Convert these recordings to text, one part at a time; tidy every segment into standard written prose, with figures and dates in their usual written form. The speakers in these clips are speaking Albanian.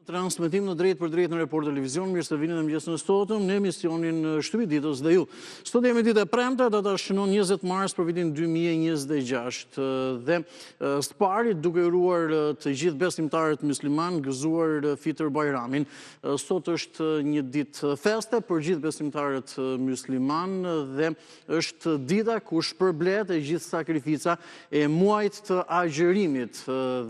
Transmetim në drejt për drejt në Report Televizion, mirë se vini në mëngjes në stotëm në emisionin Shtypi ditës dhe ju. Sot jemi ditë e premte, do ta shënon 20 mars për vitin 2026 dhe së pari duke uruar të gjithë besimtarët musliman gëzuar Fitr Bajramin. Sot është një ditë feste për gjithë besimtarët musliman dhe është dita ku shpërblet e gjithë sakrifica e muajit të agjerimit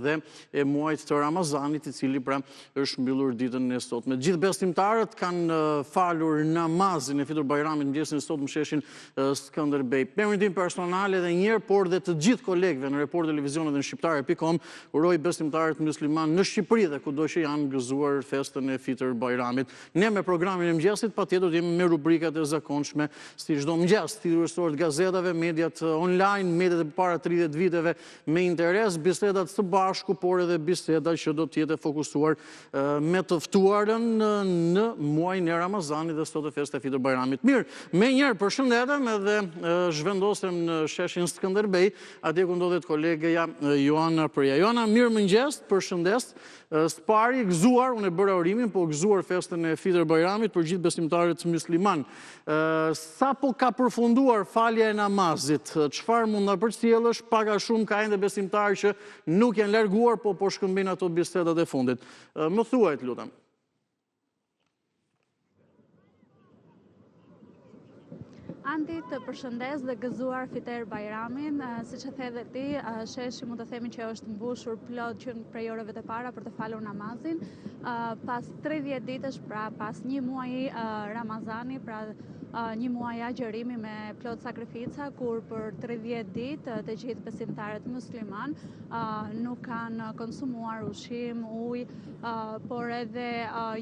dhe e muajit të Ramazanit, i cili pra është mbyllur ditën e sotme. Gjithë besimtarët kanë falur namazin e Fitr Bajramit mëngjesin e sotme në sheshin Skënderbej. Për mendim personal edhe një herë, por dhe të gjithë kolegëve në Report Televizion dhe në shqiptare.com, uroj besimtarët musliman në Shqipëri dhe kudo që janë gëzuar festën e Fitr Bajramit. Ne me programin e mëngjesit patjetër jemi me rubrikat e zakonshme si çdo mëngjes, thirrësorët gazetave, mediat online, mediat e para 30 viteve me interes, bisedat së bashku, por edhe biseda që do të jetë fokusuar me të ftuarën në muajin e Ramazanit dhe sot e festa e Fitr Bajramit. Mirë, me njerë përshëndetem edhe zhvendosem në sheshin Skënderbej, atje ku ndodhet kolegeja Joana Përja. Joana, mirë mëngjes, përshëndes. Së pari gëzuar, unë e bëra urimin, po gëzuar festën e Fitr Bajramit për gjithë besimtarët musliman. Sa po ka përfunduar falja e namazit? Çfarë mund na përcjellësh? Pak a shumë ka ende besimtarë që nuk janë larguar, po shkëmbejnë ato bisedat e fundit. Më thuaj, të lutem. Andi, të përshëndes dhe gëzuar Fitr Bajramin, si që the dhe ti, sheshi mund të themi që është mbushur plot që prej orëve të para për të falur namazin, pas 30 ditësh, pra pas një muaji Ramazani, pra një muaj agjerimi me plot sakrifica, kur për 30 ditë të gjithë besimtarët musliman nuk kanë konsumuar ushqim, ujë, por edhe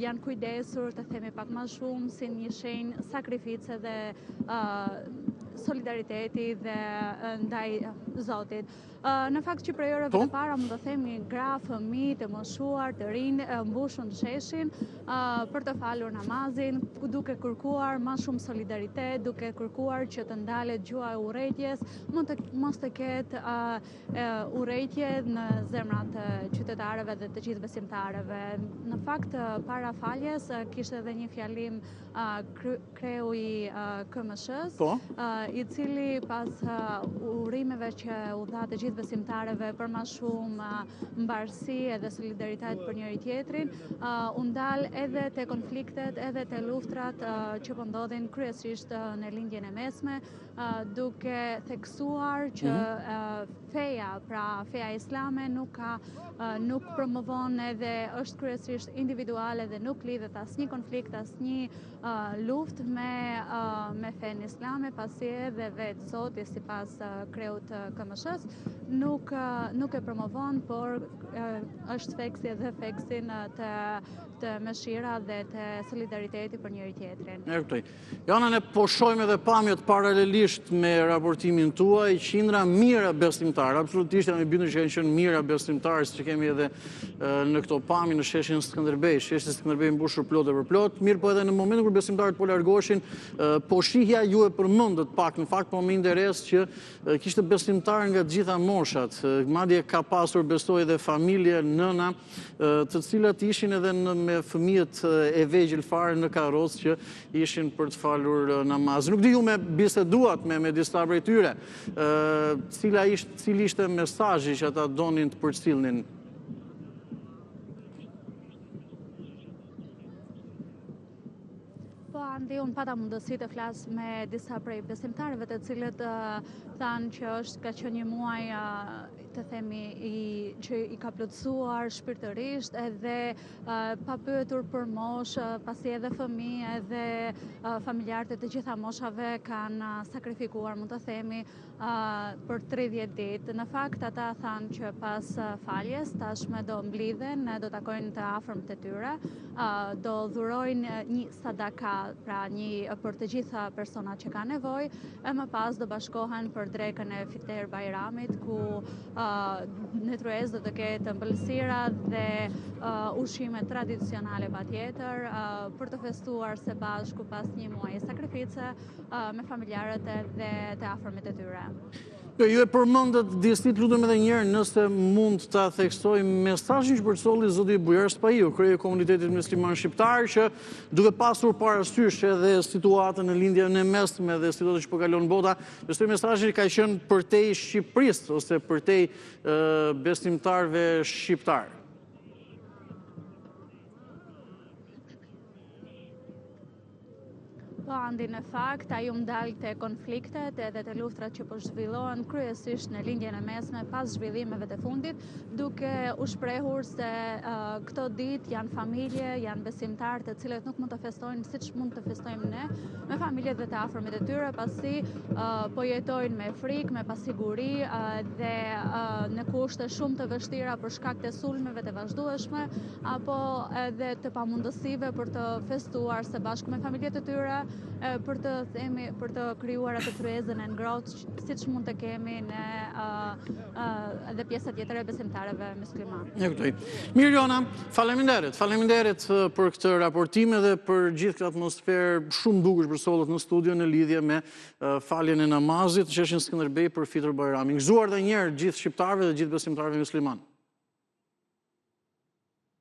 janë kujdesur, të themi pak më shumë, si një shenjë sakrifice dhe solidariteti dhe ndaj Zotit. Në fakt që prej orëve të para mund të themi gra, fëmijë, të moshuar, të rinj mbushun sheshin për të falur namazin, duke kërkuar më shumë solidaritet, duke kërkuar që të ndalet gjua e urrejtjes, mos të ketë urrejtje në zemrat e qytetarëve dhe të gjithë besimtarëve. Në fakt para faljes kishte edhe një fjalim kreu i KMSH-s, i cili pas urimeve që u dha të gjithë besimtarëve për më shumë mbarësi edhe solidaritet për njëri tjetrin, u ndal edhe te konfliktet, edhe te luftrat që po ndodhin kryesisht në lindjen e mesme, duke theksuar që feja, pra feja islame nuk promovon edhe është kryesisht individuale dhe nuk lidhet asnjë konflikt, asnjë luftë me fen islame, pasi edhe vetë Zoti sipas kreut të KMSH-s nuk e promovon, por është feksi edhe feksin të mëshira dhe të solidariteti për njëri tjetrin. E kuptoj. Jana, ne po shohim edhe pamjet paralelisht me raportimin tuaj, qindra mira besimtarë, absolutisht jam i bindur që kanë qenë mira besimtarë, që kemi edhe në këto pamje në sheshin Skënderbej. Sheshi Skënderbej mbushur plot e për plot, mirë po edhe në momentin kur besimtarët po largoheshin, po shihja ju e përmendët pak, në fakt po me interes që kishte besimtarë nga të gjitha moshat, madje ka pasur besoj edhe familje, nëna, të cilat ishin edhe me fëmijët e vegjël fare në karrocë që ishin për të falur namaz. Nuk di ju me biseduat me disa prej tyre, cili ishte mesazhi që ata donin të përcjellnin? Andi, unë pata mundësi të flas me disa prej besimtarëve të cilët thanë që ka qenë një muaj të themi që i ka plotësuar shpirtërisht edhe pa pyetur për moshë, pasi edhe fëmijë edhe familjarët e të gjitha moshave kanë sakrifikuar, mund të themi, për 30 ditë. Në fakt ata thanë që pas faljes tashme do mblidhen, do takojnë të afërmët e tyre, do dhurojnë një sadaka, pra për të gjitha personat që ka nevojë, e më pas do bashkohen për drekën e Fitër Bajramit, ku në tryezë do të ketë ëmbëlsira dhe ushqime tradicionale patjetër, për të festuar së bashku pas një muaji sakrifice me familjarët dhe të afërmit e tyre. Ju e përmendët distit, lutem edhe njëherë nëse mund ta theksoj mesazhin që përcolli zoti Bujar Spaiu, krye i komunitetit musliman shqiptar, që duke pasur parasysh edhe situatën në lindjen e mesme dhe situatën që po kalon bota, besoj mesazhi ka qenë përtej Shqipërisë ose përtej besimtarëve shqiptar. Po, Andi, në fakt, ai u ndal te konfliktet edhe te luftrat që po zhvillohen kryesisht në lindjen e mesme pas zhvillimeve të fundit, duke u shprehur se këto ditë janë familje, janë besimtarë të cilët nuk mund të festojnë siç mund të festojmë ne, me familjet dhe të afërmit e tyre, pasi po jetojnë me frikë, me pasiguri dhe në kushte shumë të vështira për shkak të sulmeve të vazhdueshme apo edhe të pamundësive për të festuar së bashku me familjet e tyre, për të krijuar atë tryezën e ngrohtë siç mund të kemi ne edhe pjesa tjetër e besimtarëve musliman. E kuptoj. Mirë, Jona, faleminderit për këtë raportim dhe për gjithë këtë atmosferë shumë bukur që përsолlet në studio në lidhje me faljen e namazit të Sheshin Skënderbej për Fitër Bajramin. Gëzuar edhe një herë gjithë shqiptarëve dhe gjithë besimtarëve musliman.